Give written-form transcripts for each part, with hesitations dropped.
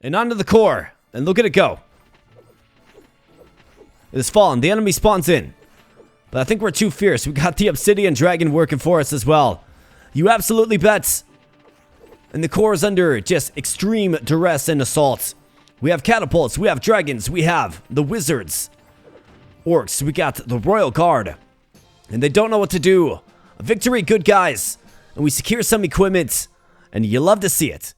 And onto the core. And look at it go. It has fallen. The enemy spawns in. But I think we're too fierce. We got the obsidian dragon working for us as well. You absolutely bet. And the core is under just extreme duress and assault. We have catapults. We have dragons. We have the wizards. Orcs. We got the royal guard. And they don't know what to do. A victory, good guys. And we secure some equipment. And you love to see it.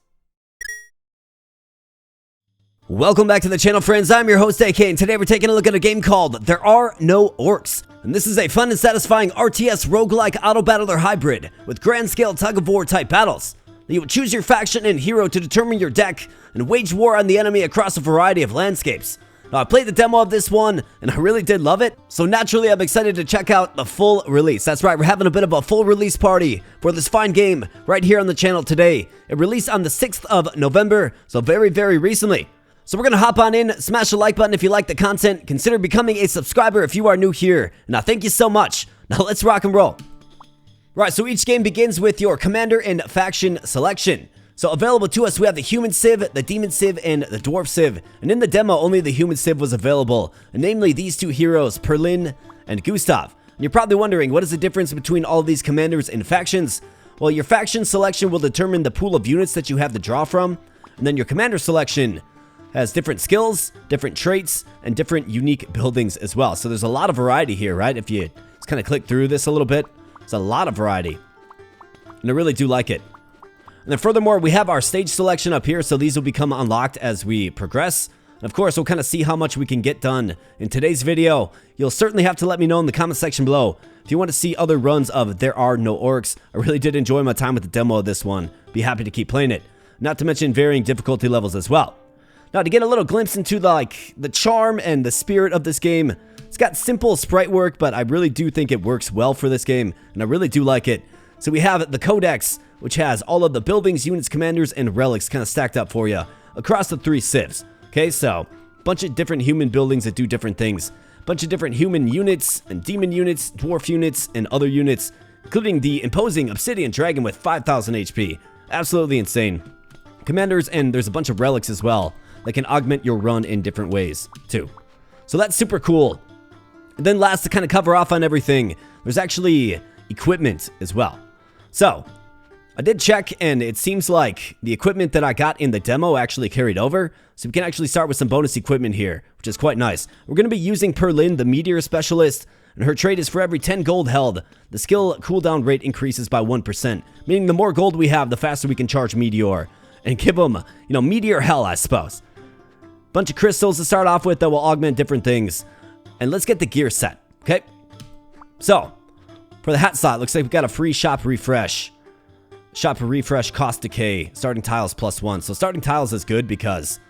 Welcome back to the channel, friends. I'm your host, AK, and today we're taking a look at a game called There Are No Orcs. And this is a fun and satisfying RTS-Roguelike Autobattler hybrid with grand-scale tug-of-war type battles. You will choose your faction and hero to determine your deck and wage war on the enemy across a variety of landscapes. Now, I played the demo of this one, and I really did love it, so naturally I'm excited to check out the full release. That's right, we're having a bit of a full release party for this fine game right here on the channel today. It released on the 6th of November, so very, very recently. So we're going to hop on in, smash the like button if you like the content, consider becoming a subscriber if you are new here. Now, thank you so much. Now, let's rock and roll. Right, so each game begins with your commander and faction selection. So available to us, we have the human civ, the demon civ, and the dwarf civ. And in the demo, only the human civ was available, and namely these two heroes, Perlin and Gustav. And you're probably wondering, what is the difference between all of these commanders and factions? Well, your faction selection will determine the pool of units that you have to draw from, and then your commander selection has different skills, different traits, and different unique buildings as well. So there's a lot of variety here, right? If you just kind of click through this a little bit, there's a lot of variety. And I really do like it. And then furthermore, we have our stage selection up here, so these will become unlocked as we progress. And of course, we'll kind of see how much we can get done in today's video. You'll certainly have to let me know in the comment section below if you want to see other runs of There Are No Orcs. I really did enjoy my time with the demo of this one. Be happy to keep playing it. Not to mention varying difficulty levels as well. Now, to get a little glimpse into the charm and the spirit of this game, it's got simple sprite work, but I really do think it works well for this game, and I really do like it. So we have the Codex, which has all of the buildings, units, commanders, and relics kind of stacked up for you across the three civs. Okay, so a bunch of different human buildings that do different things. A bunch of different human units and demon units, dwarf units, and other units, including the imposing obsidian dragon with 5,000 HP. Absolutely insane. Commanders, and there's a bunch of relics as well that can augment your run in different ways, too. So that's super cool. And then last, to kind of cover off on everything, there's actually equipment as well. So, I did check, and it seems like the equipment that I got in the demo actually carried over. So we can actually start with some bonus equipment here, which is quite nice. We're going to be using Perlin, the Meteor Specialist, and her trait is for every 10 gold held, the skill cooldown rate increases by 1%, meaning the more gold we have, the faster we can charge Meteor and give them, Meteor hell, I suppose. Bunch of crystals to start off with that will augment different things. And let's get the gear set, okay? So, for the hat slot, looks like we've got a free shop refresh. Shop refresh cost decay, starting tiles +1. So starting tiles is good because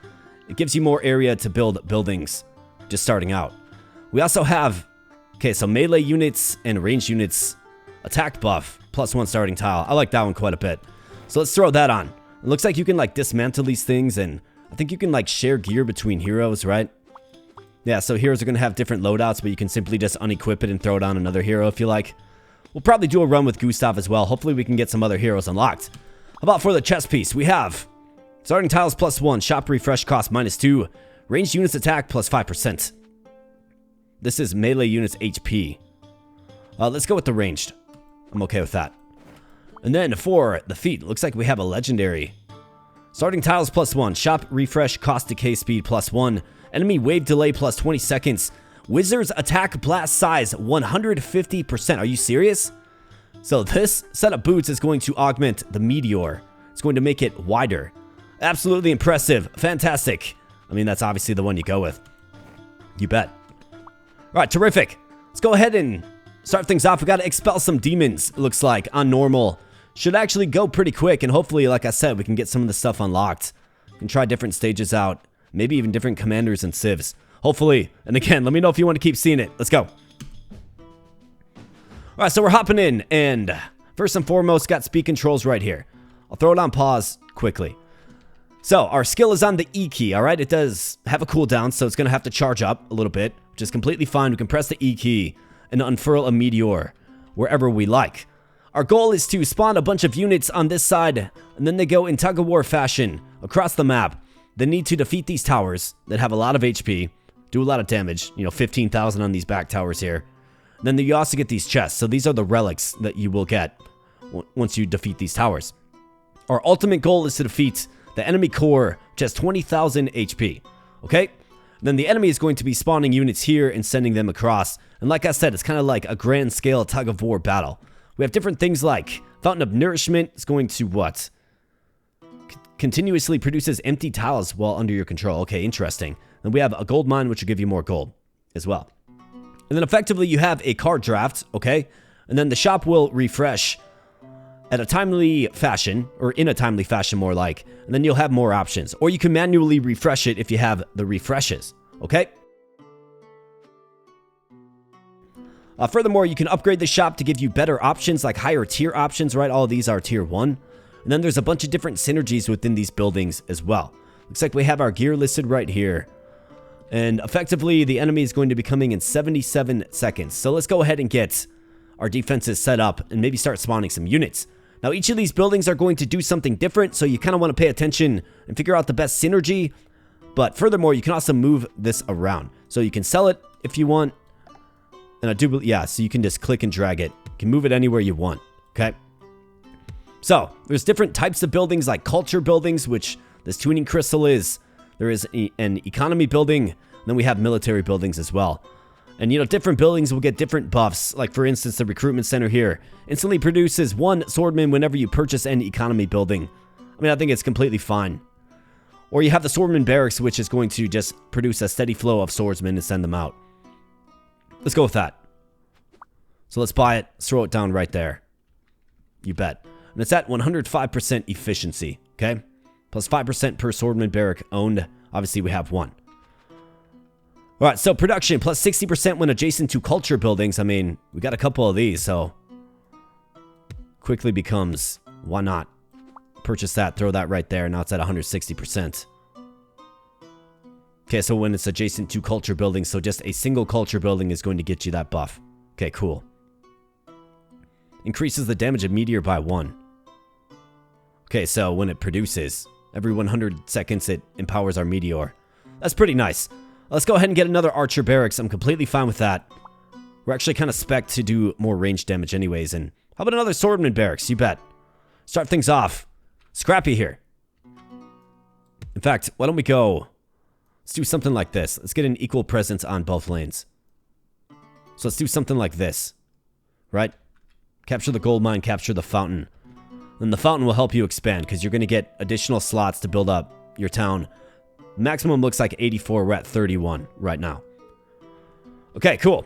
it gives you more area to build buildings just starting out. We also have, okay, so melee units and ranged units attack buff, +1 starting tile. I like that one quite a bit. So let's throw that on. It looks like you can dismantle these things, and I think you can share gear between heroes, right? Yeah, so heroes are going to have different loadouts, but you can simply just unequip it and throw it on another hero if you like. We'll probably do a run with Gustav as well. Hopefully we can get some other heroes unlocked. How about for the chest piece? We have starting tiles +1, shop refresh cost -2, ranged units attack +5%. This is melee units HP. Let's go with the ranged. I'm okay with that. And then for the feat, looks like we have a legendary. Starting tiles +1, shop refresh cost decay speed +1, enemy wave delay +20 seconds, wizard's attack blast size 150%. Are you serious? So this set of boots is going to augment the Meteor. It's going to make it wider. Absolutely impressive. Fantastic. I mean, that's obviously the one you go with. You bet. All right, terrific. Let's go ahead and start things off. We got to expel some demons, it looks like, on normal. Should actually go pretty quick, and hopefully, like I said, we can get some of the stuff unlocked. We can try different stages out, maybe even different commanders and civs. Hopefully. And again, let me know if you want to keep seeing it. Let's go. Alright, so we're hopping in, and first and foremost, got speed controls right here. I'll throw it on pause quickly. So, our skill is on the E key, alright? It does have a cooldown, so it's going to have to charge up a little bit, which is completely fine. We can press the E key and unfurl a meteor wherever we like. Our goal is to spawn a bunch of units on this side, and then they go in tug-of-war fashion across the map. then need to defeat these towers that have a lot of HP, do a lot of damage, 15,000 on these back towers here. Then you also get these chests. So these are the relics that you will get once you defeat these towers. Our ultimate goal is to defeat the enemy core, which has 20,000 HP. Okay? Then the enemy is going to be spawning units here and sending them across. And like I said, it's kind of like a grand scale tug-of-war battle. We have different things like Fountain of Nourishment is going to what? Continuously produces empty tiles while under your control. Okay, interesting. Then we have a gold mine, which will give you more gold as well. And then effectively you have a card draft, okay? And then the shop will refresh at a timely fashion, or in a timely fashion more like, and then you'll have more options. Or you can manually refresh it if you have the refreshes, okay? Furthermore, you can upgrade the shop to give you better options, like higher tier options, right? All of these are tier 1. And then there's a bunch of different synergies within these buildings as well. Looks like we have our gear listed right here. And effectively, the enemy is going to be coming in 77 seconds. So let's go ahead and get our defenses set up and maybe start spawning some units. Now, each of these buildings are going to do something different, so you kind of want to pay attention and figure out the best synergy. But furthermore, you can also move this around. So you can sell it if you want. And so you can just click and drag it. You can move it anywhere you want, okay? So, there's different types of buildings, like culture buildings, which this tuning crystal is. There is an economy building, and then we have military buildings as well. And, different buildings will get different buffs. Like, for instance, the recruitment center here instantly produces 1 swordman whenever you purchase an economy building. I mean, I think it's completely fine. Or you have the swordman barracks, which is going to just produce a steady flow of swordsmen and send them out. Let's go with that. So let's buy it, throw it down right there. You bet. And it's at 105% efficiency, okay? Plus 5% per swordman barrack owned. Obviously, we have 1. All right, so production plus 60% when adjacent to culture buildings. I mean, we got a couple of these, so quickly becomes, why not? Purchase that, throw that right there. Now it's at 160%. Okay, so when it's adjacent to culture buildings, so just a single culture building is going to get you that buff. Okay, cool. Increases the damage of meteor by 1. Okay, so when it produces, every 100 seconds it empowers our meteor. That's pretty nice. Let's go ahead and get another archer barracks. I'm completely fine with that. We're actually kind of spec'd to do more range damage anyways. And how about another swordman barracks? You bet. Start things off. Scrappy here. In fact, why don't we go... Let's do something like this. Let's get an equal presence on both lanes. So let's do something like this. Right? Capture the gold mine, capture the fountain. Then the fountain will help you expand because you're going to get additional slots to build up your town. Maximum looks like 84. We're at 31 right now. Okay, cool.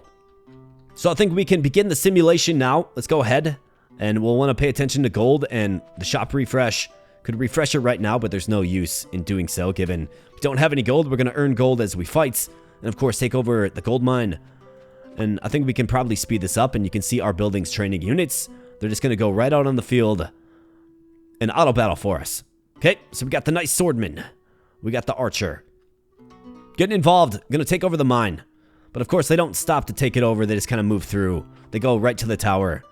So I think we can begin the simulation now. Let's go ahead. And we'll want to pay attention to gold and the shop refresh. Could refresh it right now, but there's no use in doing so, given we don't have any gold. We're going to earn gold as we fight. And of course, take over the gold mine. And I think we can probably speed this up, and you can see our buildings training units. They're just going to go right out on the field and auto battle for us. Okay, so we got the nice swordman. We got the archer. Getting involved, going to take over the mine. But of course, they don't stop to take it over. They just kind of move through. They go right to the tower.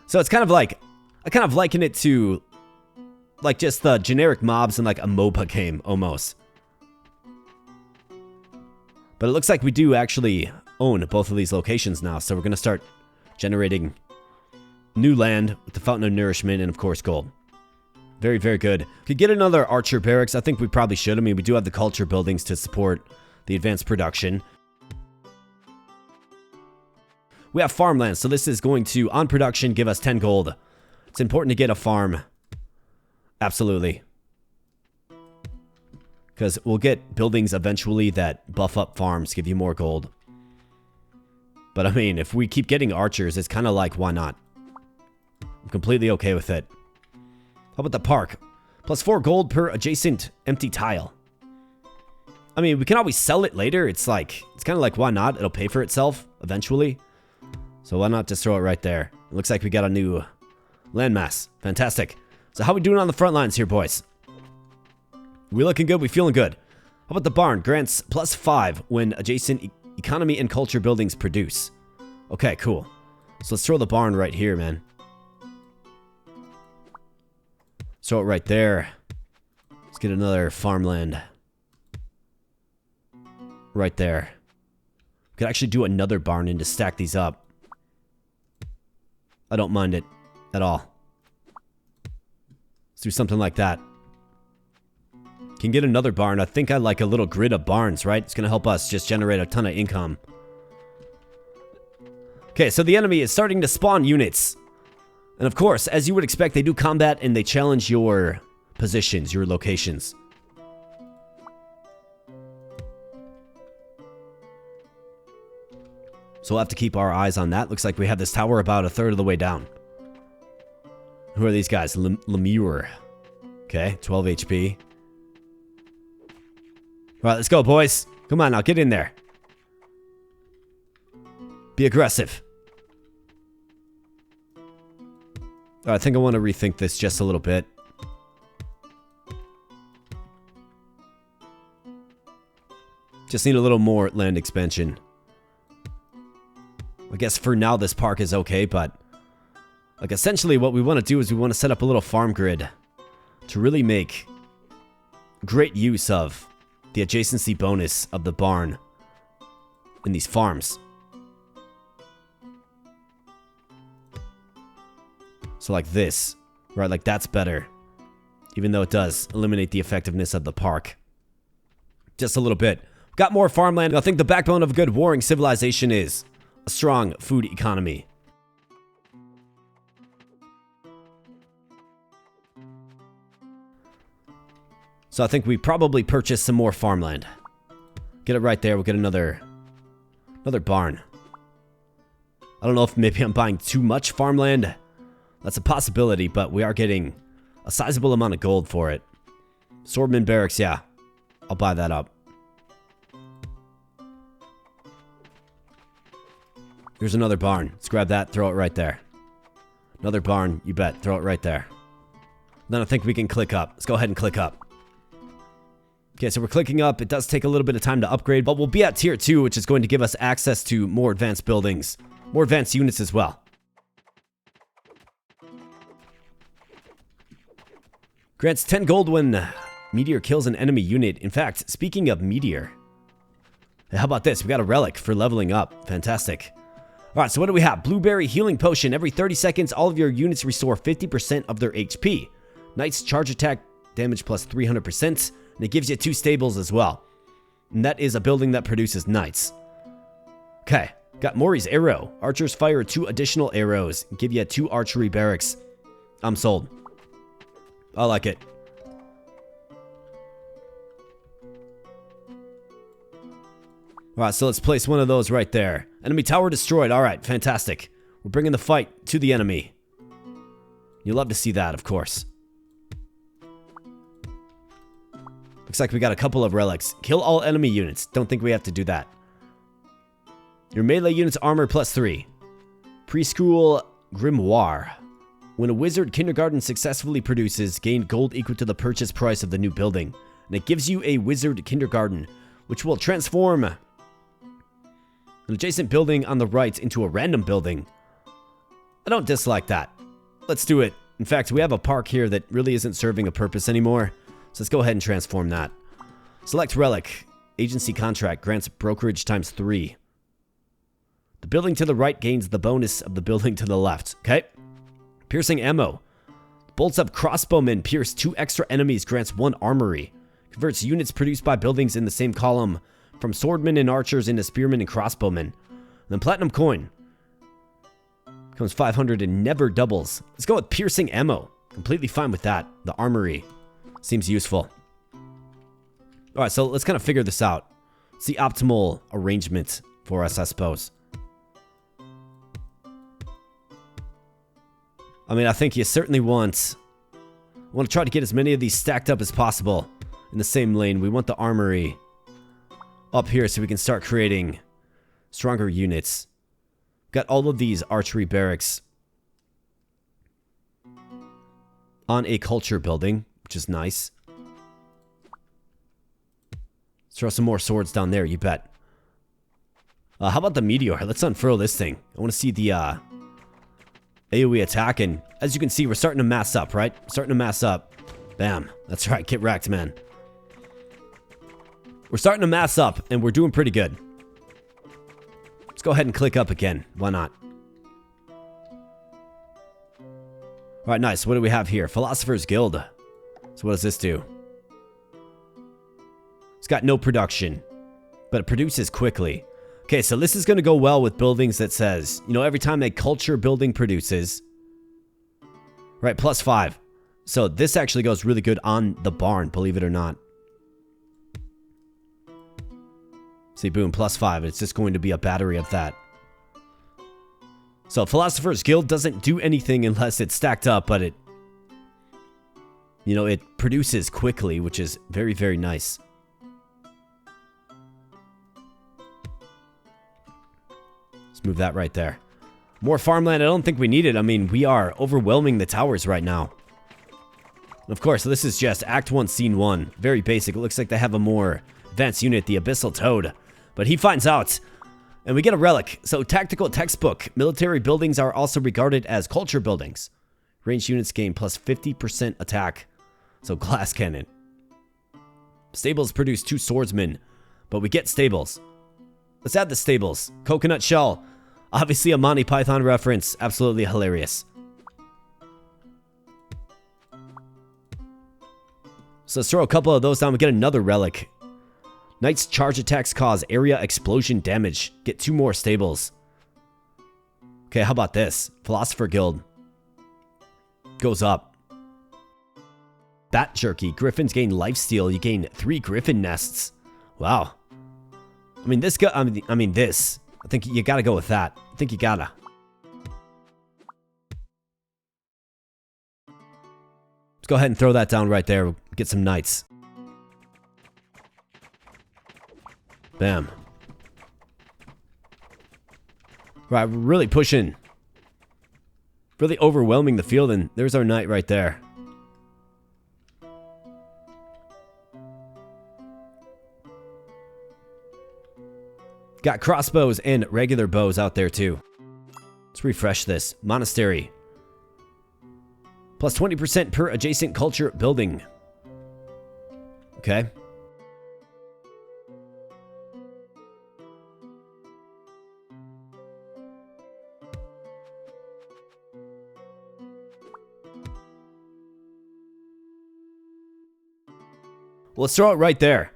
So it's kind of like, I kind of liken it to like just the generic mobs in like a MOBA game almost. But it looks like we do actually own both of these locations now. So we're going to start generating new land with the Fountain of Nourishment and of course gold. Very, very good. Could get another archer barracks. I think we probably should. I mean, we do have the culture buildings to support the advanced production. We have farmland, so this is going to, on production, give us 10 gold. It's important to get a farm. Absolutely. Because we'll get buildings eventually that buff up farms, give you more gold. But I mean, if we keep getting archers, it's kind of like, why not? I'm completely okay with it. How about the park? Plus 4 gold per adjacent empty tile. I mean, we can always sell it later. It's like, it's kind of like, why not? It'll pay for itself eventually. So why not just throw it right there? It looks like we got a new landmass. Fantastic. So how we doing on the front lines here, boys? We looking good? We feeling good? How about the barn? Grants plus 5 when adjacent economy and culture buildings produce. Okay, cool. So let's throw the barn right here, man. Throw it right there. Let's get another farmland. Right there. We could actually do another barn and to stack these up. I don't mind it at all. Let's do something like that. Can get another barn. I think I like a little grid of barns, right? It's going to help us just generate a ton of income. Okay, so the enemy is starting to spawn units. And of course, as you would expect, they do combat and they challenge your positions, your locations. So we'll have to keep our eyes on that. Looks like we have this tower about a third of the way down. Who are these guys? Lemure. Okay, 12 HP. Alright, let's go, boys. Come on now, get in there. Be aggressive. I think I want to rethink this just a little bit. Just need a little more land expansion. I guess for now this park is okay, but like essentially what we want to do is we want to set up a little farm grid to really make great use of the adjacency bonus of the barn in these farms. So like this, right? Like that's better. Even though it does eliminate the effectiveness of the park. Just a little bit. Got more farmland. I think the backbone of a good warring civilization is a strong food economy. So I think we probably purchase some more farmland. Get it right there. We'll get another barn. I don't know if maybe I'm buying too much farmland. That's a possibility, but we are getting a sizable amount of gold for it. Swordman barracks, yeah. I'll buy that up. Here's another barn. Let's grab that, throw it right there. Another barn, you bet. Throw it right there. Then I think we can click up. Let's go ahead and click up. Okay, so we're clicking up. It does take a little bit of time to upgrade, but we'll be at tier 2, which is going to give us access to more advanced buildings. More advanced units as well. Grants 10 gold when Meteor kills an enemy unit. In fact, speaking of Meteor, how about this? We got a relic for leveling up. Fantastic. All right, so what do we have? Blueberry healing potion. Every 30 seconds, all of your units restore 50% of their HP. Knight's charge attack damage plus 300%. And it gives you 2 stables as well. And that is a building that produces knights. Okay, got Mori's arrow. Archers fire 2 additional arrows. Give you 2 archery barracks. I'm sold. I like it. Alright, so let's place one of those right there. Enemy tower destroyed. Alright, fantastic. We're bringing the fight to the enemy. You'll love to see that, of course. Looks like we got a couple of relics. Kill all enemy units. Don't think we have to do that. Your melee unit's armor plus 3. Preschool grimoire. When a wizard kindergarten successfully produces, gain gold equal to the purchase price of the new building. And it gives you a wizard kindergarten, which will transform an adjacent building on the right into a random building. I don't dislike that. Let's do it. In fact, we have a park here that really isn't serving a purpose anymore. So let's go ahead and transform that. Select relic. Agency contract grants brokerage times 3. The building to the right gains the bonus of the building to the left. Okay. Piercing ammo. Bolts up crossbowmen pierce 2 extra enemies, grants 1 armory. Converts units produced by buildings in the same column from swordmen and archers into spearmen and crossbowmen. And then platinum coin. Becomes 500 and never doubles. Let's go with piercing ammo. Completely fine with that. The armory seems useful. Alright, so let's kind of figure this out. It's the optimal arrangement for us, I suppose. I mean, I think you certainly want to try to get as many of these stacked up as possible in the same lane. We want the armory up here so we can start creating stronger units. Got all of these archery barracks on a culture building, which is nice. Let's throw some more swords down there, you bet. How about the meteor? Let's unfurl this thing. I want to see the AoE attack, and as you can see, we're starting to mass up, right? Starting to mass up. Bam. That's right. Get wrecked, man. We're starting to mass up, and we're doing pretty good. Let's go ahead and click up again. Why not? Alright, nice. What do we have here? Philosopher's Guild. So what does this do? It's got no production, but it produces quickly. Okay, so this is going to go well with buildings that says, you know, every time a culture building produces, right, +5. So this actually goes really good on the barn, believe it or not. See, boom, +5. It's just going to be a battery of that. So Philosopher's Guild doesn't do anything unless it's stacked up, but it, you know, it produces quickly, which is very, very nice. Let's move that right there. More farmland. I don't think we need it. I mean, we are overwhelming the towers right now. Of course, this is just Act 1, Scene 1. Very basic. It looks like they have a more advanced unit, the Abyssal Toad. But he finds out, and we get a relic. So, tactical textbook. Military buildings are also regarded as culture buildings. Ranged units gain plus 50% attack. So, glass cannon. Stables produce 2 swordsmen, but we get stables. Let's add the stables. Coconut shell. Obviously a Monty Python reference. Absolutely hilarious. So let's throw a couple of those down. We get another relic. Knight's charge attacks cause area explosion damage. Get 2 more stables. Okay, how about this? Philosopher Guild. Goes up. Bat Jerky. Griffins gain lifesteal. You gain 3 griffin nests. Wow. I mean, this guy. I mean, this. I think you gotta go with that. I think you gotta. Let's go ahead and throw that down right there. Get some knights. Bam. Right, we're really pushing. Really overwhelming the field, and there's our knight right there. Got crossbows and regular bows out there too. Let's refresh this. Monastery. Plus 20% per adjacent culture building. Okay. Well, let's throw it right there.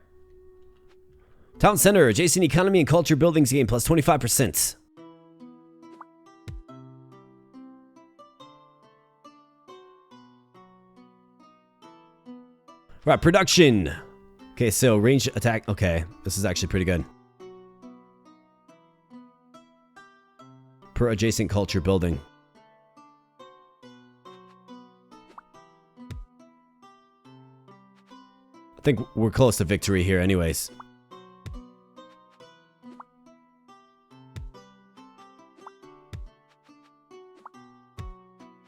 Town center, adjacent economy and culture buildings gain plus 25%. Right, production. Okay, so range attack. Okay, this is actually pretty good. Per adjacent culture building. I think we're close to victory here anyways.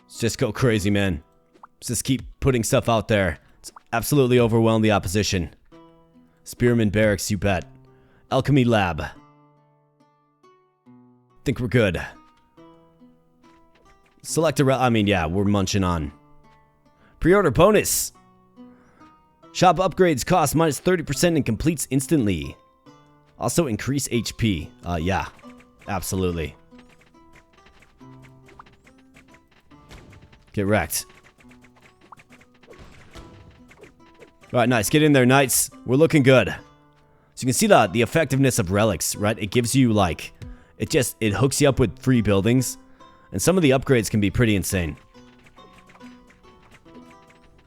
Let's just go crazy, man. Let's just keep putting stuff out there. It's absolutely overwhelmed the opposition. Spearman Barracks, you bet. Alchemy Lab. Think we're good. Select a I mean, yeah, we're munching on. Pre-order bonus. Shop upgrades cost minus 30% and completes instantly. Also increase HP. Yeah, absolutely. Get wrecked. Alright, nice. Get in there, knights. We're looking good. So you can see the effectiveness of relics, right? It gives you, like, it hooks you up with free buildings. And some of the upgrades can be pretty insane.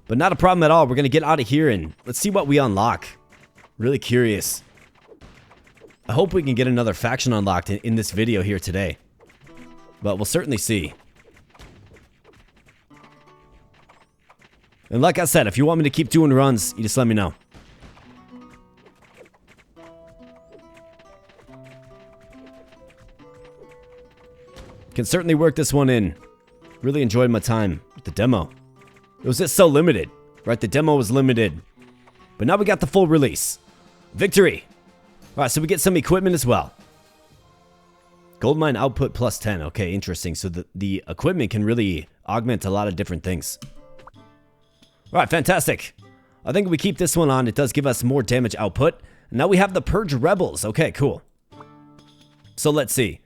But not a problem at all. We're going to get out of here and let's see what we unlock. Really curious. I hope we can get another faction unlocked in this video here today. But we'll certainly see. And like I said, if you want me to keep doing runs, you just let me know. Can certainly work this one in. Really enjoyed my time with the demo. It was just so limited, right? The demo was limited. But now we got the full release. Victory! Alright, so we get some equipment as well. Goldmine output plus 10. Okay, interesting. So the equipment can really augment a lot of different things. All right, fantastic. I think we keep this one on. It does give us more damage output. And now we have the Purge Rebels. Okay, cool. So let's see.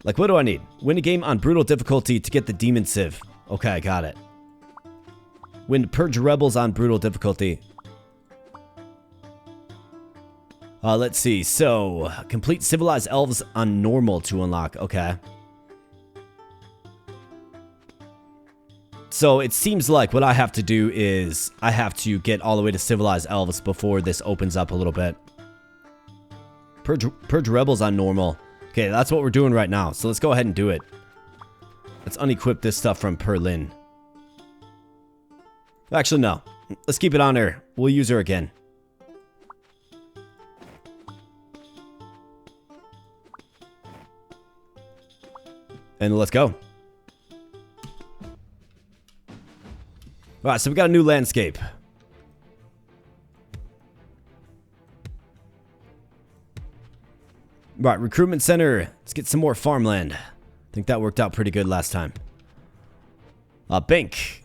Like, what do I need? Win a game on brutal difficulty to get the Demon Civ. Okay, I got it. Win Purge Rebels on brutal difficulty. Let's see. So, complete Civilized Elves on normal to unlock. Okay. So, it seems like what I have to do is I have to get all the way to Civilized Elves before this opens up a little bit. Purge Rebels on normal. Okay, that's what we're doing right now. So, let's go ahead and do it. Let's unequip this stuff from Perlin. Actually, no. Let's keep it on her. We'll use her again. And let's go. Alright, so we got a new landscape. Right, recruitment center. Let's get some more farmland. I think that worked out pretty good last time. Bank.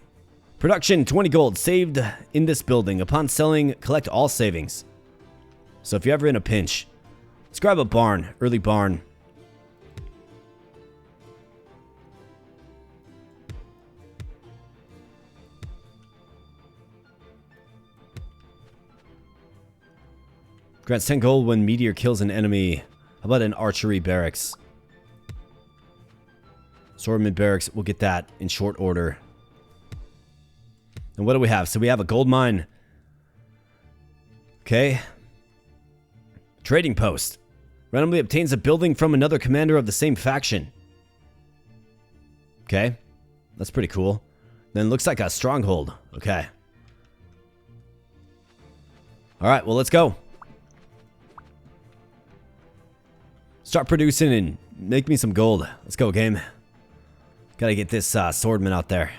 Production, 20 gold saved in this building. Upon selling, collect all savings. So if you're ever in a pinch, let's grab a barn, early barn. Grants 10 gold when meteor kills an enemy. How about an archery barracks? Assortment barracks, we'll get that in short order. And what do we have? So we have a gold mine. Okay. Trading post. Randomly obtains a building from another commander of the same faction. Okay. That's pretty cool. Then looks like a stronghold. Okay. Alright, well, let's go. Start producing and make me some gold. Let's go, game. Gotta get this swordman out there.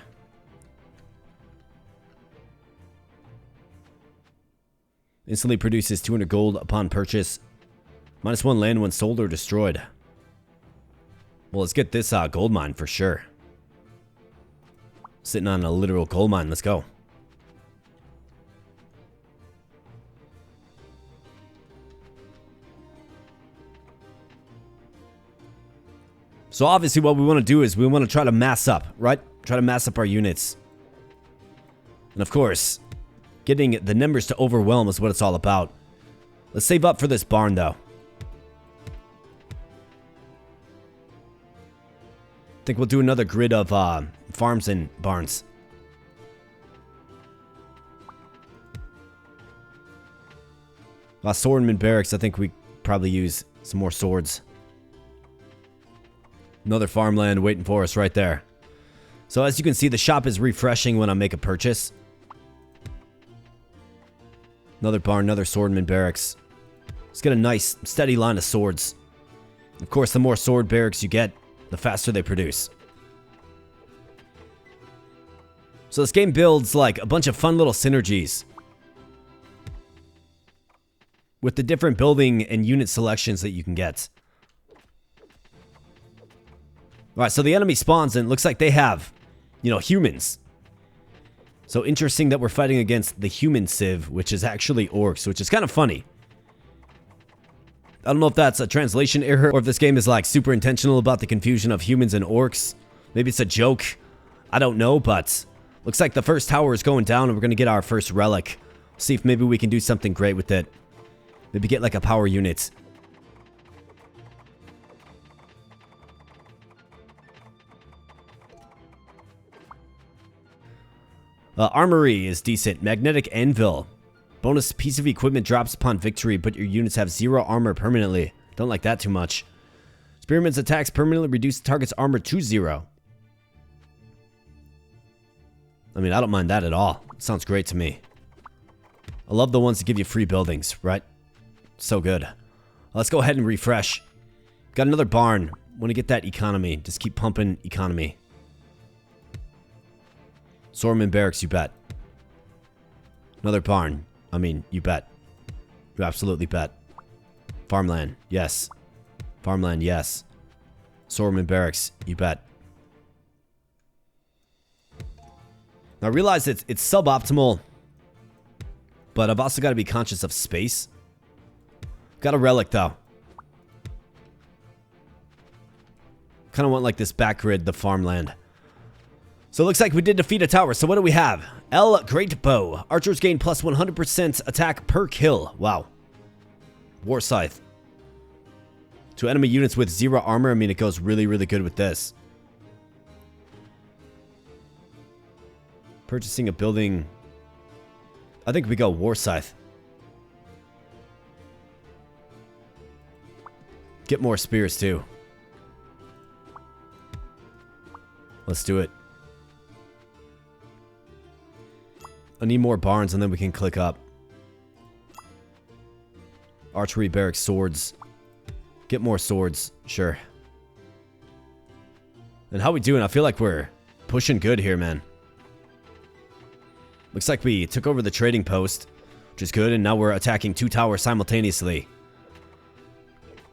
Instantly produces 200 gold upon purchase. -1 land when sold or destroyed. Well, let's get this gold mine for sure. Sitting on a literal gold mine. Let's go. So obviously what we want to do is we want to try to mass up, right? Try to mass up our units. And of course, getting the numbers to overwhelm is what it's all about. Let's save up for this barn, though. I think we'll do another grid of farms and barns. Swordman barracks, I think we probably use some more swords. Another farmland waiting for us right there. So as you can see, the shop is refreshing when I make a purchase. Another barn, another swordman barracks. Let's get a nice, steady line of swords. Of course, the more sword barracks you get, the faster they produce. So this game builds like a bunch of fun little synergies with the different building and unit selections that you can get. Alright, so the enemy spawns and it looks like they have, humans. So interesting that we're fighting against the human civ, which is actually orcs, which is kind of funny. I don't know if that's a translation error or if this game is like super intentional about the confusion of humans and orcs. Maybe it's a joke. I don't know, but looks like the first tower is going down and we're going to get our first relic. See if maybe we can do something great with it. Maybe get like a power unit. Armory is decent. Magnetic Anvil. Bonus piece of equipment drops upon victory, but your units have 0 armor permanently. Don't like that too much. Spearman's attacks permanently reduce the target's armor to 0. I mean, I don't mind that at all. It sounds great to me. I love the ones that give you free buildings, right? So good. Let's go ahead and refresh. Got another barn. Want to get that economy. Just keep pumping economy. Swordman barracks, you bet. Another barn. I mean, you bet. You absolutely bet. Farmland, yes. Farmland, yes. Swordman barracks, you bet. I realize it's suboptimal, but I've also got to be conscious of space. Got a relic, though. Kind of want, like, this back grid, the farmland. So it looks like we did defeat a tower. So what do we have? Great Bow. Archers gain plus 100% attack per kill. Wow. War Scythe. To enemy units with 0 armor, I mean, it goes really, really good with this. Purchasing a building. I think we go War Scythe. Get more spears, too. Let's do it. I need more barns and then we can click up. Archery, barracks, swords. Get more swords. Sure. And how we doing? I feel like we're pushing good here, man. Looks like we took over the trading post, which is good, and now we're attacking 2 towers simultaneously.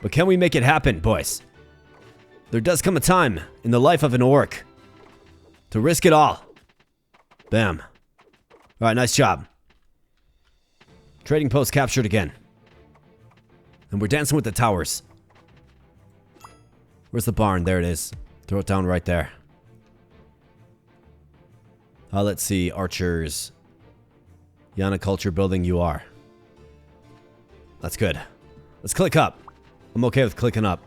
But can we make it happen, boys? There does come a time in the life of an orc to risk it all. Bam. Alright, nice job. Trading post captured again. And we're dancing with the towers. Where's the barn? There it is. Throw it down right there. Let's see. Archers. Yana culture building you are. That's good. Let's click up. I'm okay with clicking up.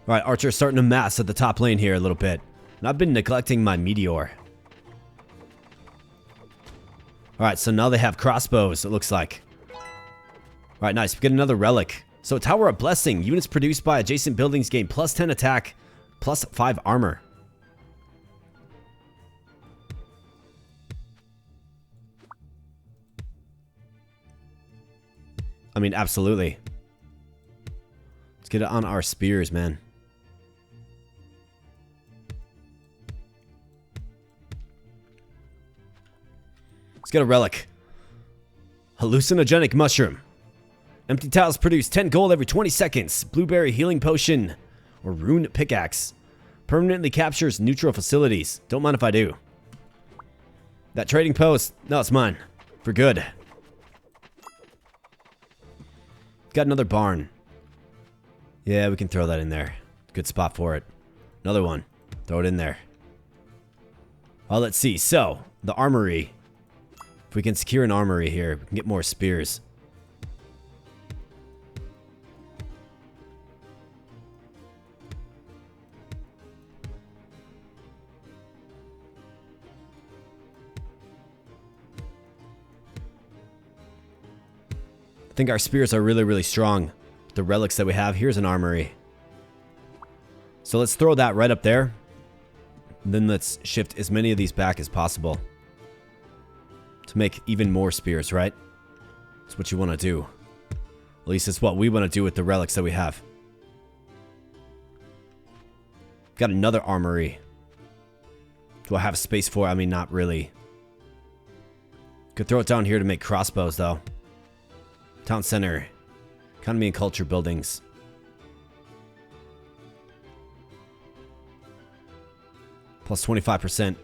Alright, archers starting to mass at the top lane here a little bit. And I've been neglecting my meteor. Alright, so now they have crossbows, it looks like. Alright, nice. We get another relic. So, Tower of Blessing. Units produced by adjacent buildings gain plus 10 attack, plus 5 armor. I mean, absolutely. Let's get it on our spears, man. Let's get a relic. Hallucinogenic mushroom. Empty tiles produce 10 gold every 20 seconds. Blueberry healing potion or rune pickaxe. Permanently captures neutral facilities. Don't mind if I do. That trading post, no, it's mine. For good. Got another barn. Yeah, we can throw that in there. Good spot for it. Another one. Throw it in there. Oh, let's see. So, the armory. If we can secure an armory here, we can get more spears. I think our spears are really, really strong. The relics that we have. Here's an armory. So let's throw that right up there. And then let's shift as many of these back as possible. To make even more spears, right? That's what you want to do. At least it's what we want to do with the relics that we have. Got another armory. Do I have space for it? I mean, not really. Could throw it down here to make crossbows, though. Town center. Economy and culture buildings. Plus 25%.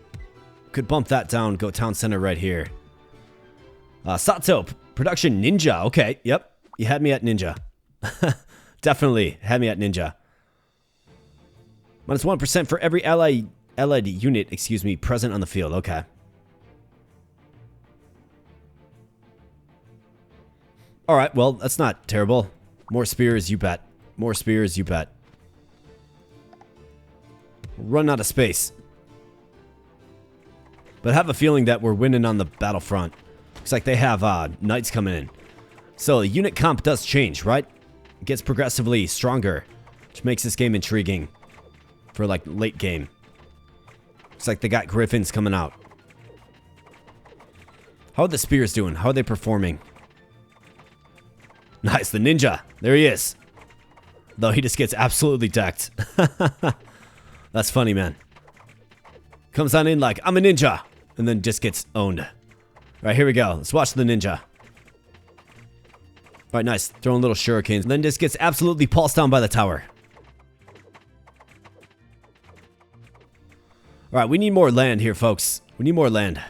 Could bump that down. Go town center right here. Sato. Production ninja. Okay. Yep. You had me at ninja. Definitely had me at ninja. Minus 1% for every allied unit, excuse me, present on the field. Okay. Alright, well, that's not terrible. More spears, you bet. More spears, you bet. Run out of space. But I have a feeling that we're winning on the battlefront. Looks like they have knights coming in. So, unit comp does change, right? It gets progressively stronger, which makes this game intriguing for, like, late game. Looks like they got griffins coming out. How are the spears doing? How are they performing? Nice, the ninja. There he is. Though he just gets absolutely decked. That's funny, man. Comes on in like, I'm a ninja. And then just gets owned. Alright, here we go. Let's watch the ninja. Alright, nice. Throwing little shurikens. And then just gets absolutely pulsed down by the tower. Alright, we need more land here, folks. We need more land.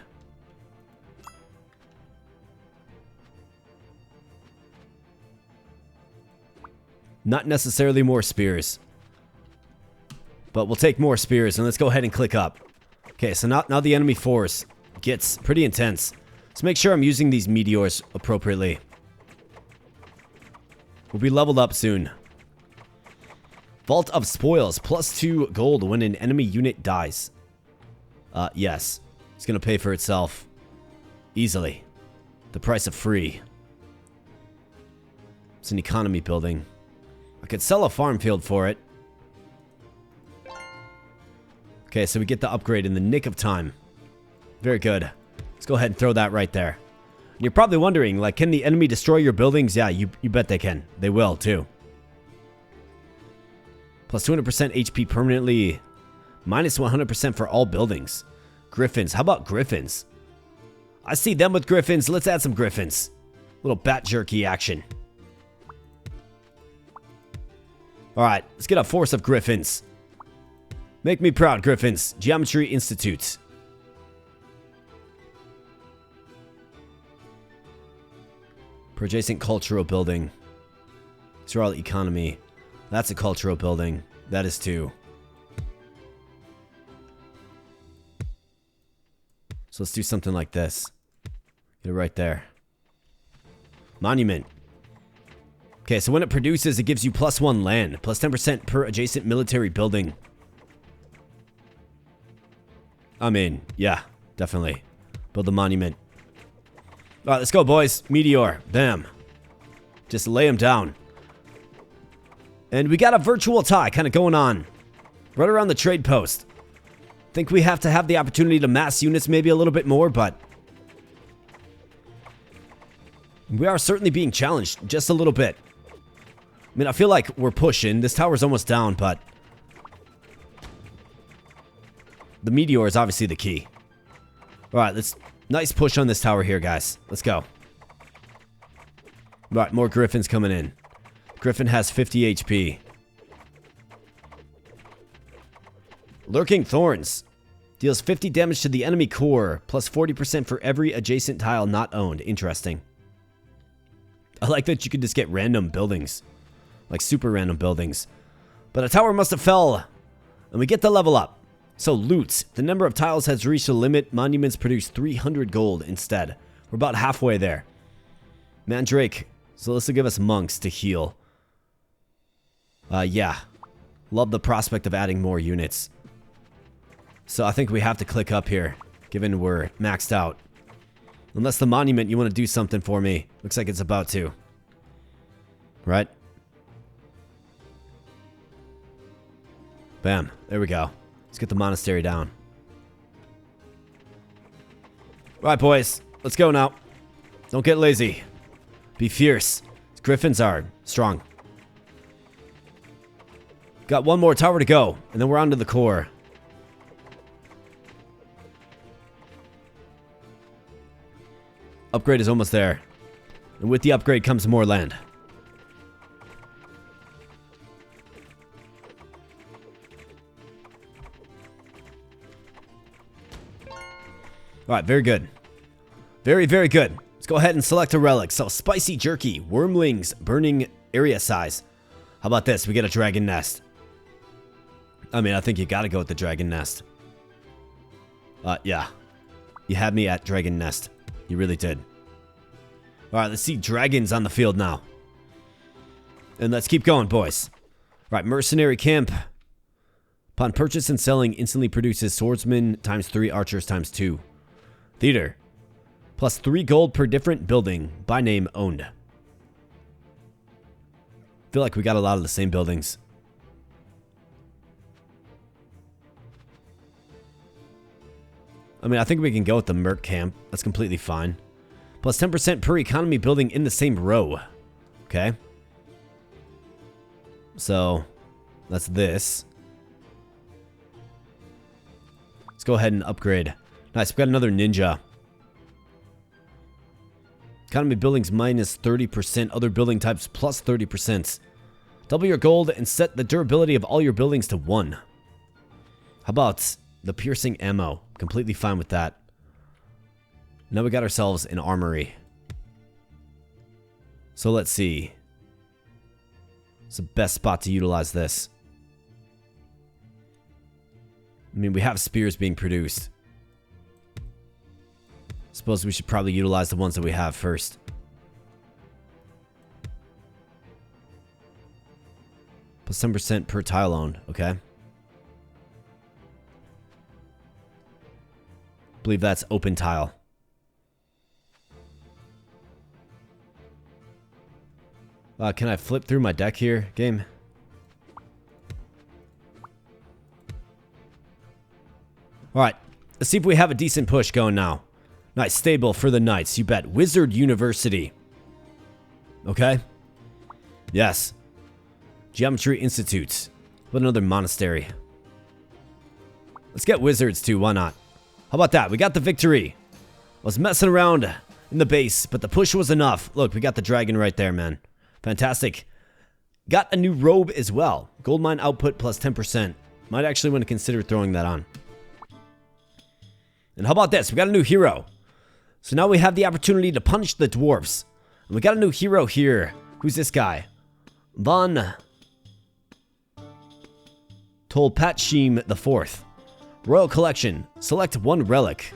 Not necessarily more spears. But we'll take more spears, and let's go ahead and click up. Okay, so now the enemy force gets pretty intense. Let's make sure I'm using these meteors appropriately. We'll be leveled up soon. Vault of Spoils, +2 gold when an enemy unit dies. Yes. It's gonna pay for itself. Easily. The price of free. It's an economy building. I could sell a farm field for it. Okay, so we get the upgrade in the nick of time. Very good. Let's go ahead and throw that right there. And you're probably wondering, like, can the enemy destroy your buildings? Yeah, you bet they can. They will, too. Plus 200% HP permanently. Minus 100% for all buildings. Griffins. How about griffins? I see them with griffins. Let's add some griffins. Little bat jerky action. Alright, let's get a force of griffins. Make me proud, griffins. Geometry Institute. Per adjacent cultural building. Israel economy. That's a cultural building. That is too. So let's do something like this. Get it right there. Monument. Okay, so when it produces, it gives you +1 land. Plus 10% per adjacent military building. I mean, yeah, definitely. Build a monument. Alright, let's go, boys. Meteor. Bam. Just lay them down. And we got a virtual tie kind of going on. Right around the trade post. Think we have to have the opportunity to mass units maybe a little bit more, but we are certainly being challenged just a little bit. I mean, I feel like we're pushing. This tower's almost down, but the meteor is obviously the key. Alright, let's... Nice push on this tower here, guys. Let's go. Alright, more griffins coming in. Griffin has 50 HP. Lurking Thorns. Deals 50 damage to the enemy core, plus 40% for every adjacent tile not owned. Interesting. I like that you can just get random buildings. Like super random buildings. But a tower must have fell. And we get the level up. So loot. The number of tiles has reached a limit. Monuments produce 300 gold instead. We're about halfway there. Mandrake. So this will give us monks to heal. Yeah. Love the prospect of adding more units. So I think we have to click up here, given we're maxed out. Unless the monument, you want to do something for me. Looks like it's about to. Right? Bam. There we go. Let's get the monastery down. Right, boys. Let's go now. Don't get lazy. Be fierce. Griffins are strong. Got one more tower to go, and then we're on to the core. Upgrade is almost there. And with the upgrade comes more land. Alright, very good. Very, very good. Let's go ahead and select a relic. So, spicy jerky, wormlings, burning area size. How about this? We get a dragon nest. I mean, I think you gotta go with the dragon nest. Yeah. You had me at dragon nest. You really did. Alright, let's see dragons on the field now. And let's keep going, boys. Alright, mercenary camp. Upon purchase and selling, instantly produces swordsmen ×3, archers ×2. Theater. Plus 3 gold per different building. By name owned. Feel like we got a lot of the same buildings. I mean, I think we can go with the merc camp. That's completely fine. Plus 10% per economy building in the same row. Okay. So, that's this. Let's go ahead and upgrade. Nice, we've got another ninja. Economy buildings minus 30%. Other building types plus 30%. Double your gold and set the durability of all your buildings to 1. How about the piercing ammo. Completely fine with that. Now we got ourselves an armory. So let's see. It's the best spot to utilize this. I mean, we have spears being produced. Suppose we should probably utilize the ones that we have first. Plus 10% per tile owned, okay. Believe that's open tile. Can I flip through my deck here, game? Alright, let's see if we have a decent push going now. Nice, stable for the Knights, you bet. Wizard University. Okay. Yes. Geometry Institute. What another monastery. Let's get wizards too, why not? How about that? We got the victory. I was messing around in the base, but the push was enough. Look, we got the dragon right there, man. Fantastic. Got a new robe as well. Gold mine output plus 10%. Might actually want to consider throwing that on. And how about this? We got a new hero. So now we have the opportunity to punish the dwarves. And we got a new hero here. Who's this guy? Von Tolpatshim IV. Royal Collection. Select one relic.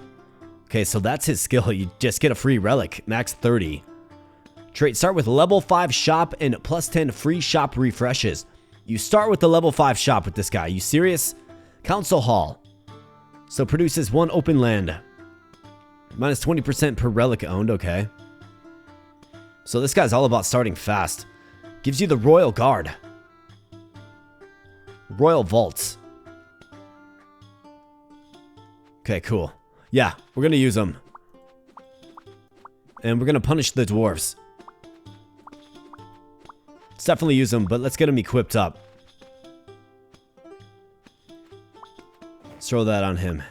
Okay, so that's his skill. You just get a free relic. Max 30. Trait. Start with level 5 shop and plus 10 free shop refreshes. You start with the level 5 shop with this guy. You serious? Council Hall. So produces one open land. Minus 20% per relic owned, okay. So this guy's all about starting fast. Gives you the Royal Guard. Royal Vaults. Okay, cool. Yeah, we're gonna use them. And we're gonna punish the dwarves. Let's definitely use them, but let's get them equipped up. Let's throw that on him.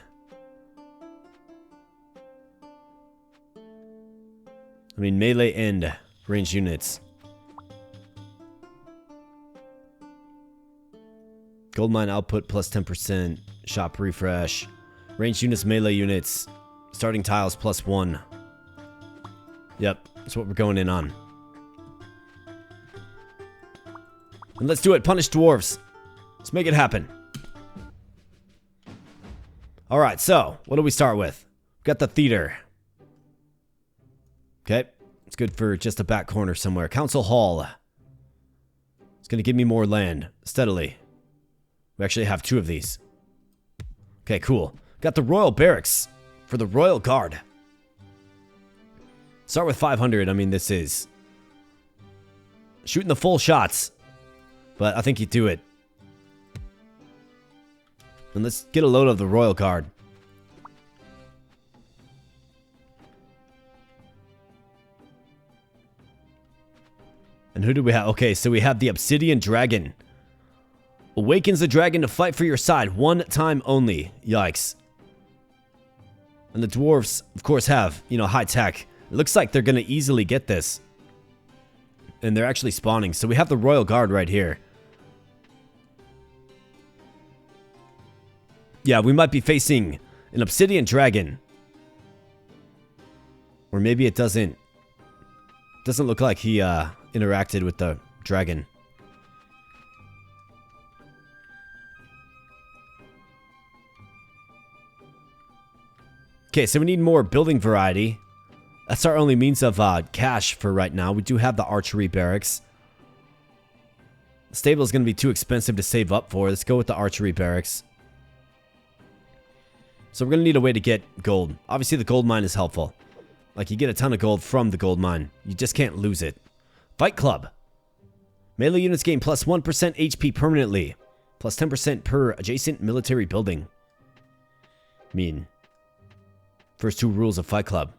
I mean, melee and ranged units. Gold mine output plus 10%. Shop refresh. Ranged units, melee units. Starting tiles plus 1. Yep, that's what we're going in on. And let's do it. Punish dwarves. Let's make it happen. Alright, so, what do we start with? We've got the theater. Okay, it's good for just a back corner somewhere. Council Hall. It's going to give me more land, steadily. We actually have 2 of these. Okay, cool. Got the Royal Barracks for the Royal Guard. Start with 500. I mean, this is shooting the full shots. But I think you do it. And let's get a load of the Royal Guard. And who do we have? Okay, so we have the Obsidian Dragon. Awakens the dragon to fight for your side. 1 time only. Yikes. And the dwarves, of course, have, high tech. It looks like they're going to easily get this. And they're actually spawning. So we have the Royal Guard right here. Yeah, we might be facing an Obsidian Dragon. Or maybe it doesn't look like he interacted with the dragon. Okay, so we need more building variety. That's our only means of cash for right now. We do have the archery barracks. The stable is going to be too expensive to save up for. Let's go with the archery barracks. So we're going to need a way to get gold. Obviously, the gold mine is helpful. Like, you get a ton of gold from the gold mine. You just can't lose it. Fight Club. Melee units gain plus 1% HP permanently. Plus 10% per adjacent military building. I mean, first 2 rules of Fight Club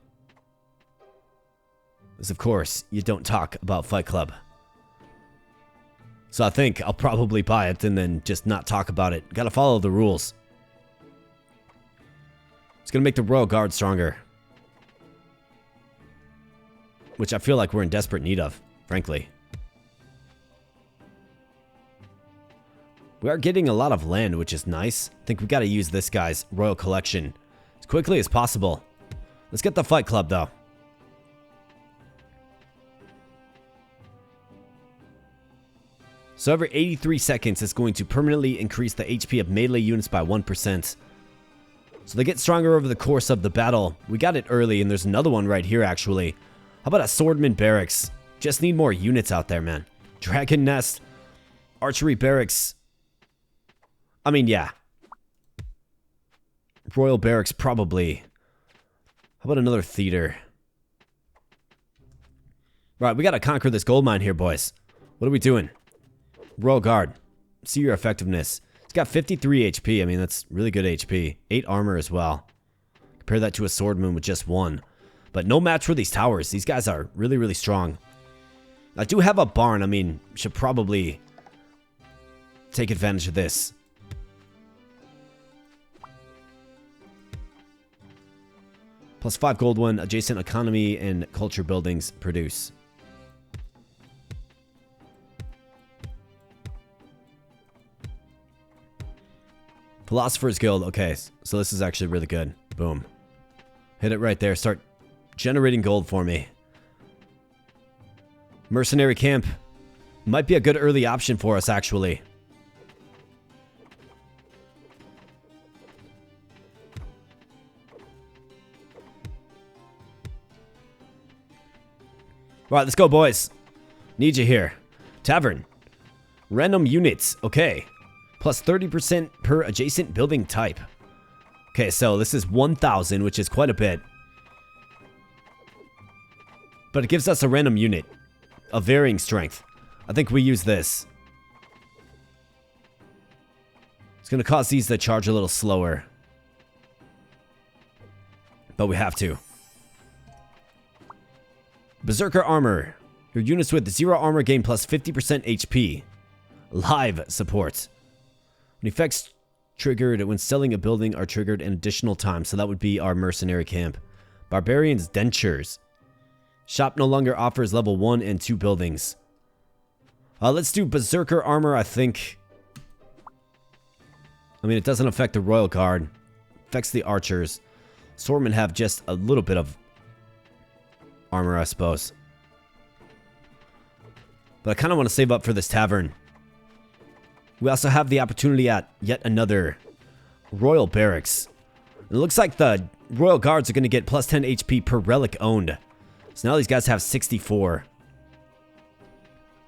is, of course, you don't talk about Fight Club. So I think I'll probably buy it and then just not talk about it. Gotta follow the rules. It's gonna make the Royal Guard stronger. Which I feel like we're in desperate need of, frankly. We are getting a lot of land, which is nice. I think we got to use this guy's royal collection as quickly as possible. Let's get the fight club, though. So every 83 seconds, it's going to permanently increase the HP of melee units by 1%. So they get stronger over the course of the battle. We got it early, and there's another one right here, actually. How about assortment barracks? Just need more units out there, man. Dragon nest, archery barracks. I mean, yeah. Royal barracks, probably. How about another theater? Right, we got to conquer this gold mine here, boys. What are we doing? Royal guard. See your effectiveness. It's got 53 HP. I mean, that's really good HP. 8 armor as well. Compare that to a swordman with just 1. But no match for these towers. These guys are really, really strong. I do have a barn. I mean, should probably take advantage of this. Plus 5 gold one. Adjacent economy and culture buildings produce. Philosopher's Guild. Okay, so this is actually really good. Boom. Hit it right there. Start generating gold for me. Mercenary camp. Might be a good early option for us, actually. Alright, let's go, boys. Need you here. Tavern. Random units. Okay. Plus 30% per adjacent building type. Okay, so this is 1,000, which is quite a bit. But it gives us a random unit of varying strength. I think we use this. It's going to cause these to charge a little slower. But we have to. Berserker armor. Your units with 0 armor gain plus 50% HP. Live support. When effects triggered when selling a building are triggered an additional time. So that would be our mercenary camp. Barbarians dentures. Shop no longer offers level 1 and 2 buildings. Let's do Berserker armor, I think. I mean, it doesn't affect the Royal Guard. Affects the archers. Swordmen have just a little bit of armor, I suppose. But I kind of want to save up for this tavern. We also have the opportunity at yet another Royal Barracks. It looks like the Royal Guards are going to get plus 10 HP per relic owned. So now these guys have 64.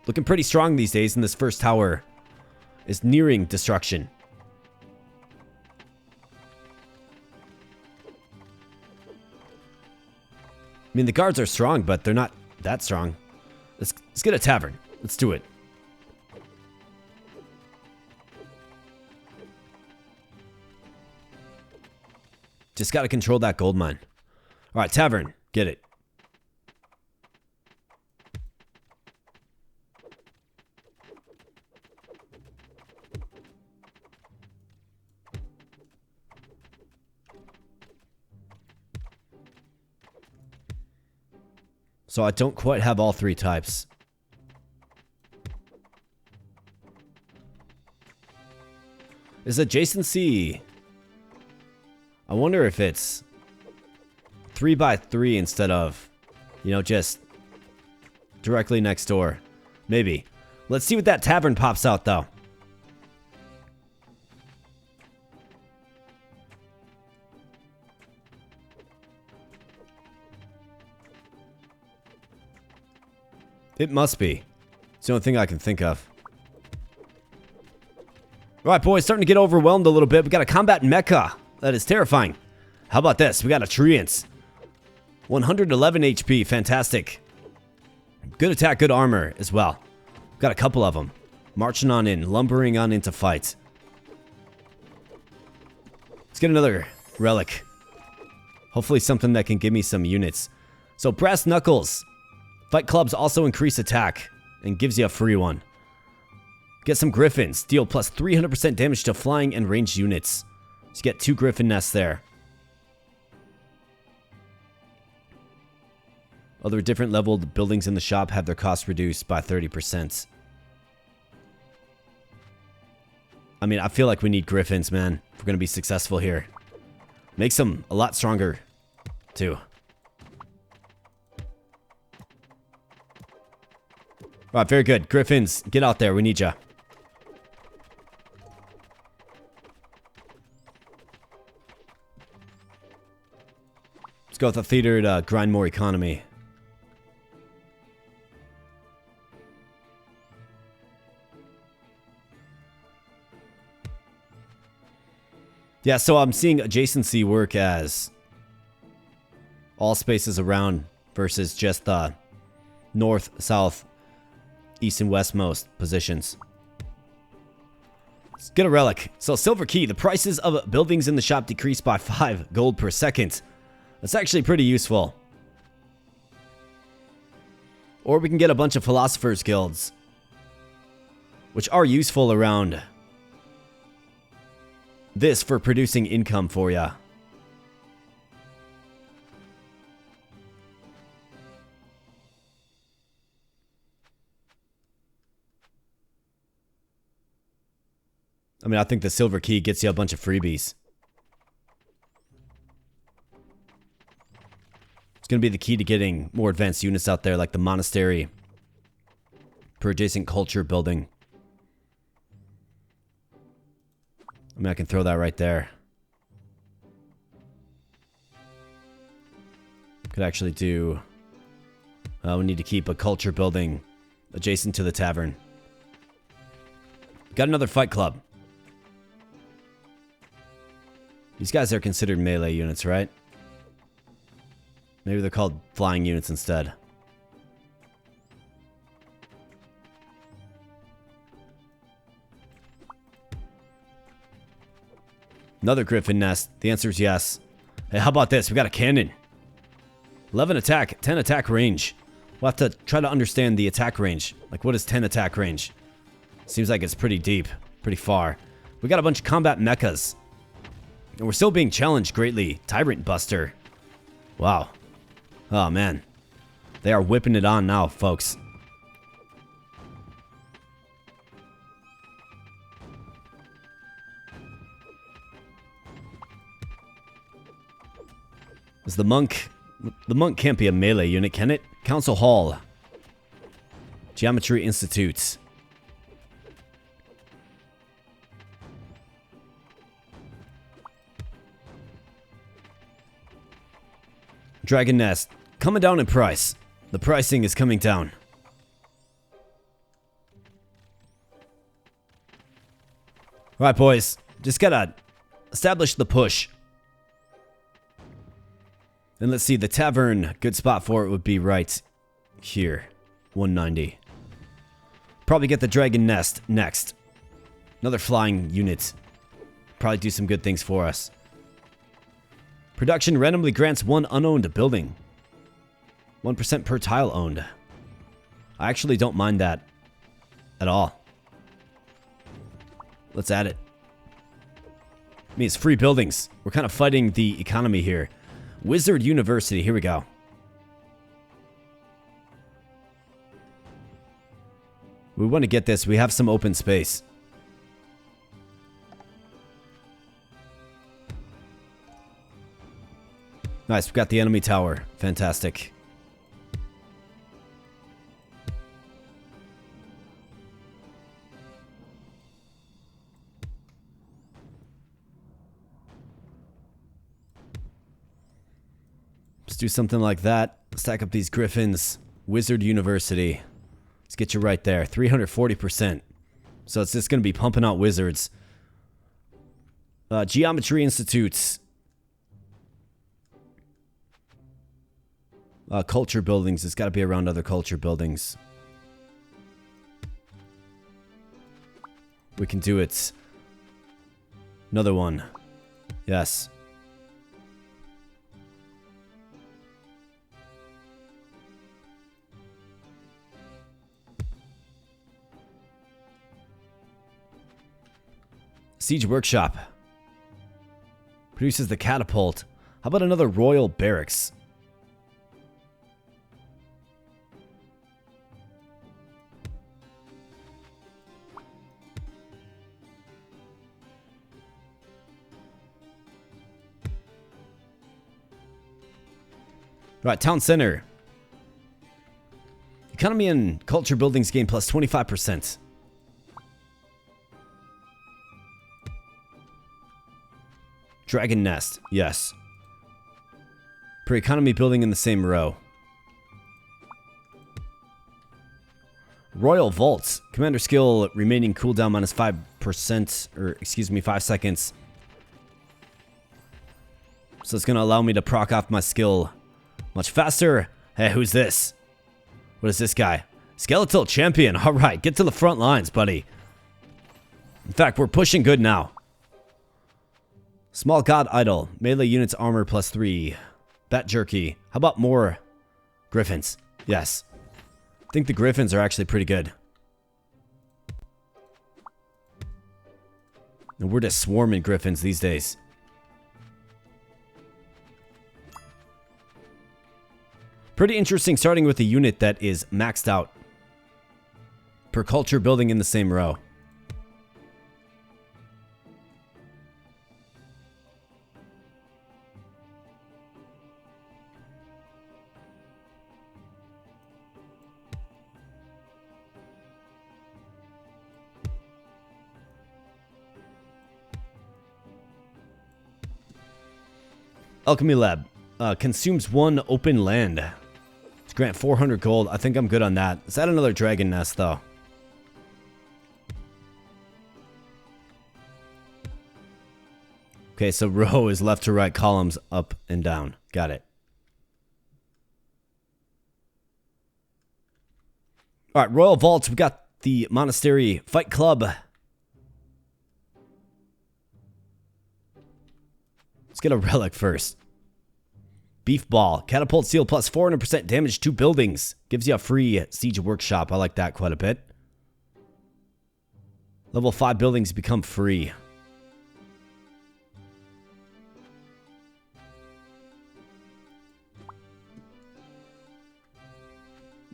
Looking pretty strong these days, and this first tower is nearing destruction. I mean, the guards are strong, but they're not that strong. Let's get a tavern. Let's do it. Just got to control that gold mine. All right, tavern. Get it. So I don't quite have all 3 types. Is adjacency... I wonder if it's 3x3 instead of, you know, just directly next door. Maybe. Let's see what that tavern pops out, though. It must be. It's the only thing I can think of. Alright, boys, starting to get overwhelmed a little bit. We got a combat mecha. That is terrifying. How about this? We got a treants. 111 HP. Fantastic. Good attack, good armor as well. Got a couple of them. Marching on in. Lumbering on into fights. Let's get another relic. Hopefully something that can give me some units. So brass knuckles. Fight clubs also increase attack. And gives you a free one. Get some griffins. Deal plus 300% damage to flying and ranged units. So you get 2 griffin nests there. Other different leveled buildings in the shop have their costs reduced by 30%. I mean, I feel like we need griffins, man, if we're going to be successful here. Makes them a lot stronger, too. All right, very good. Griffins, get out there. We need ya. Let's go with the theater to grind more economy. Yeah, so I'm seeing adjacency work as all spaces around versus just the north, south, east, and westmost positions. Let's get a relic. So silver key, the prices of buildings in the shop decrease by 5 gold per second. That's actually pretty useful. Or we can get a bunch of philosophers guilds, which are useful around this for producing income for ya. I mean, I think the silver key gets you a bunch of freebies. It's going to be the key to getting more advanced units out there, like the monastery per adjacent culture building. I mean, I can throw that right there. Could actually do... we need to keep a culture building adjacent to the tavern. Got another fight club. These guys are considered melee units, right? Maybe they're called flying units instead. Another griffin nest. The answer is yes. Hey, how about this? We got a cannon. 11 attack, 10 attack range. We'll have to try to understand the attack range. Like, what is 10 attack range? Seems like it's pretty deep, pretty far. We got a bunch of combat mechas. And we're still being challenged greatly. Tyrant Buster. Wow. Oh, man. They are whipping it on now, folks. Is the monk... The monk can't be a melee unit, can it? Council Hall. Geometry Institute. Dragon Nest. Coming down in price. The pricing is coming down. Alright, boys. Just gotta establish the push. And let's see, the tavern, good spot for it would be right here. 190. Probably get the Dragon Nest next. Another flying unit. Probably do some good things for us. Production randomly grants 1 unowned building. 1% per tile owned. I actually don't mind that at all. Let's add it. I mean, it's free buildings. We're kind of fighting the economy here. Wizard University, here we go. We want to get this. We have some open space. Nice, we've got the enemy tower. Fantastic. Let's do something like that. Stack up these griffins. Wizard University. Let's get you right there. 340%. So it's just going to be pumping out wizards. Geometry Institutes. Culture buildings. It's got to be around other culture buildings. We can do it. Another one. Yes. Siege Workshop. Produces the catapult. How about another Royal Barracks? Alright, town center. Economy and culture buildings gain plus 25%. Dragon nest, yes. Per economy building in the same row. Royal vaults. Commander skill remaining cooldown minus 5%, or excuse me, 5 seconds. So it's going to allow me to proc off my skill much faster. Hey, who's this? What is this guy? Skeletal champion. All right, get to the front lines, buddy. In fact, we're pushing good now. Small god idol. Melee units armor plus 3. Bat jerky. How about more griffins? Yes. I think the griffins are actually pretty good. And we're just swarming griffins these days. Pretty interesting starting with a unit that is maxed out. Per culture building in the same row. Alchemy Lab. Consumes 1 open land. To grant 400 gold. I think I'm good on that. Let's add another dragon nest, though. Okay, so row is left to right, columns up and down. Got it. Alright, Royal Vaults. We got the Monastery Fight Club. Let's get a relic first. Beef Ball. Catapult seal plus 400% damage to buildings. Gives you a free siege workshop. I like that quite a bit. Level 5 buildings become free.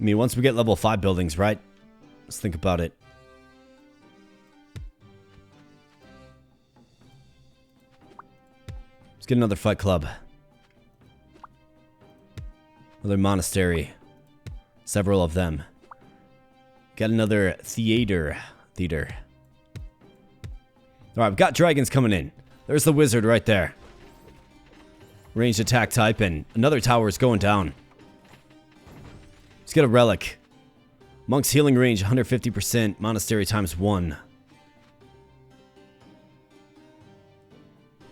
I mean, once we get level 5 buildings, right? Let's think about it. Let's get another fight club. Another monastery. Several of them. Got another theater. Alright, we've got dragons coming in. There's the wizard right there. Ranged attack type, and another tower is going down. Let's get a relic. Monk's healing range 150%. Monastery times 1.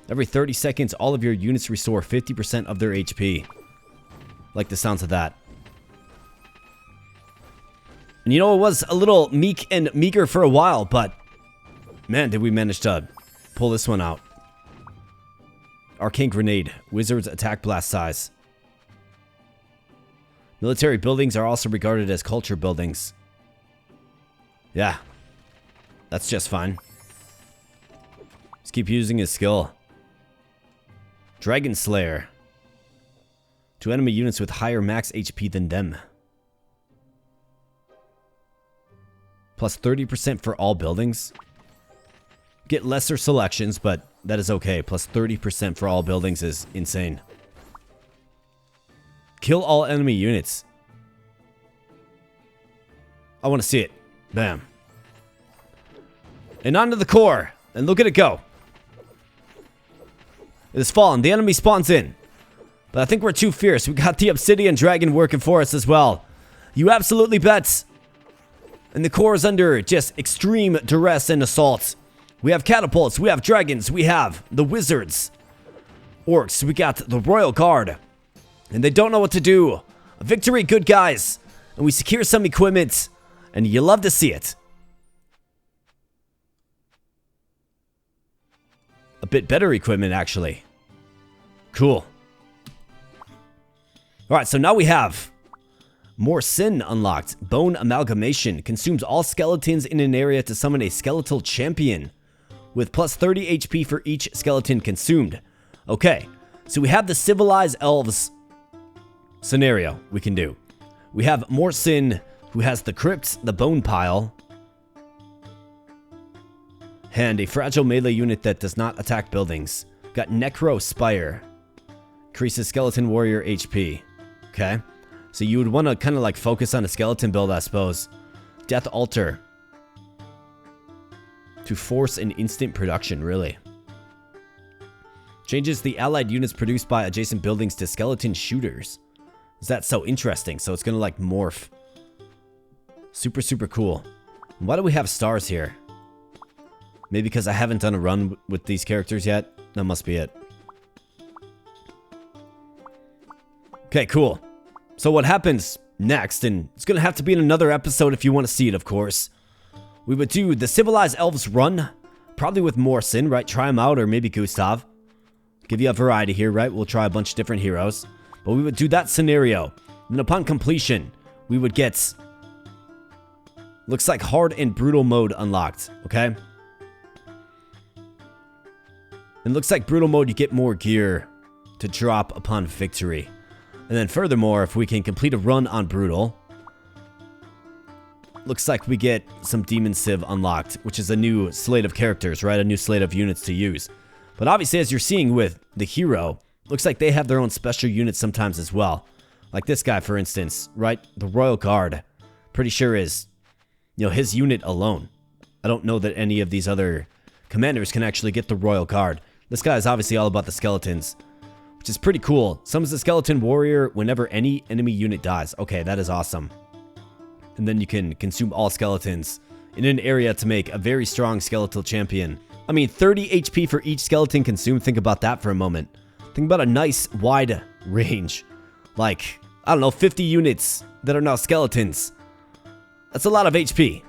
Every 30 seconds, all of your units restore 50% of their HP. Like the sounds of that. And you know, it was a little meek and meager for a while, but man, did we manage to pull this one out. Arcane Grenade. Wizard's attack blast size. Military buildings are also regarded as culture buildings. Yeah. That's just fine. Let's keep using his skill. Dragon Slayer. To enemy units with higher max HP than them. Plus 30% for all buildings. Get lesser selections, but that is okay. Plus 30% for all buildings is insane. Kill all enemy units. I want to see it. Bam. And onto the core. And look at it go. It has fallen. The enemy spawns in. But I think we're too fierce. We got the obsidian dragon working for us as well. You absolutely bet. And the core is under just extreme duress and assault. We have catapults. We have dragons. We have the wizards. Orcs. We got the royal guard. And they don't know what to do. A victory, good guys. And we secure some equipment. And you love to see it. A bit better equipment, actually. Cool. Alright, so now we have more sin unlocked. Bone Amalgamation. Consumes all skeletons in an area to summon a skeletal champion. With plus 30 HP for each skeleton consumed. Okay, so we have the civilized elves scenario we can do. We have more sin, who has the crypts, the bone pile, and a fragile melee unit that does not attack buildings. Got Necro Spire. Increases skeleton warrior HP. Okay. So you would want to kind of like focus on a skeleton build, I suppose. Death Altar. To force an instant production, really. Changes the allied units produced by adjacent buildings to skeleton shooters. Is that so interesting? So it's going to like morph. Super, super cool. Why do we have stars here? Maybe because I haven't done a run with these characters yet? That must be it. Okay, cool. So what happens next, and it's going to have to be in another episode if you want to see it, of course. We would do the Civilized Elves run, probably with Morrison, right? Try him out, or maybe Gustav. Give you a variety here, right? We'll try a bunch of different heroes. But we would do that scenario. And upon completion, we would get... looks like hard and brutal mode unlocked, okay? And looks like brutal mode, you get more gear to drop upon victory. And then furthermore, if we can complete a run on brutal, looks like we get some Demon Civ unlocked, which is a new slate of characters, right? A new slate of units to use. But obviously, as you're seeing with the hero, looks like they have their own special units sometimes as well. Like this guy, for instance, right? The Royal Guard. Pretty sure is, you know, his unit alone. I don't know that any of these other commanders can actually get the Royal Guard. This guy is obviously all about the skeletons, which is pretty cool. Summons the skeleton warrior whenever any enemy unit dies. Okay, that is awesome. And then you can consume all skeletons in an area to make a very strong skeletal champion. I mean, 30 HP for each skeleton consumed. Think about that for a moment. Think about a nice wide range. Like, I don't know, 50 units that are now skeletons. That's a lot of HP.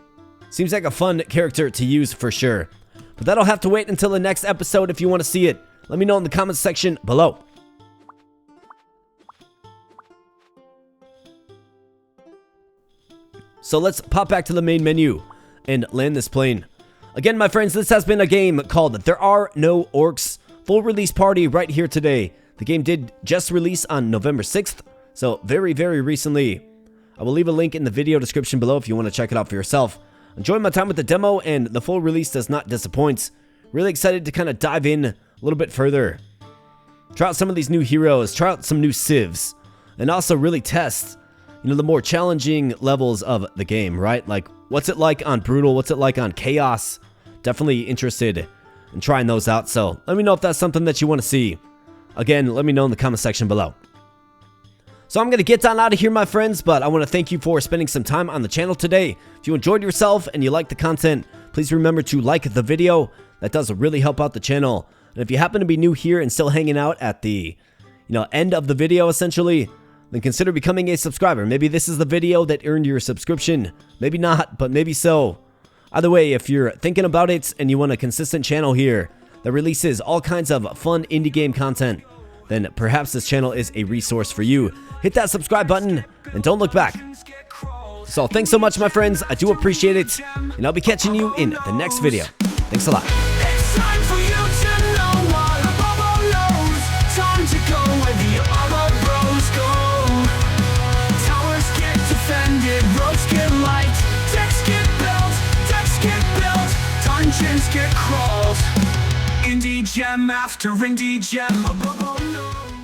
Seems like a fun character to use for sure. But that'll have to wait until the next episode if you want to see it. Let me know in the comments section below. So let's pop back to the main menu and land this plane. Again, my friends, this has been a game called There Are No Orcs. Full release party right here today. The game did just release on November 6th, so very, very recently. I will leave a link in the video description below if you want to check it out for yourself. Enjoyed my time with the demo, and the full release does not disappoint. Really excited to kind of dive in a little bit further. Try out some of these new heroes, try out some new civs, and also really test, you know, the more challenging levels of the game, right? Like, what's it like on Brutal? What's it like on Chaos? Definitely interested in trying those out, so let me know if that's something that you want to see. Again, let me know in the comment section below. So I'm going to get on out of here, my friends, but I want to thank you for spending some time on the channel today. If you enjoyed yourself and you like the content, please remember to like the video. That does really help out the channel. And if you happen to be new here and still hanging out at the, end of the video, essentially, then consider becoming a subscriber. Maybe this is the video that earned your subscription. Maybe not, but maybe so. Either way, if you're thinking about it and you want a consistent channel here that releases all kinds of fun indie game content, then perhaps this channel is a resource for you. Hit that subscribe button and don't look back. So thanks so much, my friends. I do appreciate it, and I'll be catching you in the next video. Thanks a lot. It's time for you to know what a bubble knows. Time to go where the other bros go. Towers get defended, roads get light, decks get built, dungeons get crawled. Indie gem after indie gem, a bubble knows.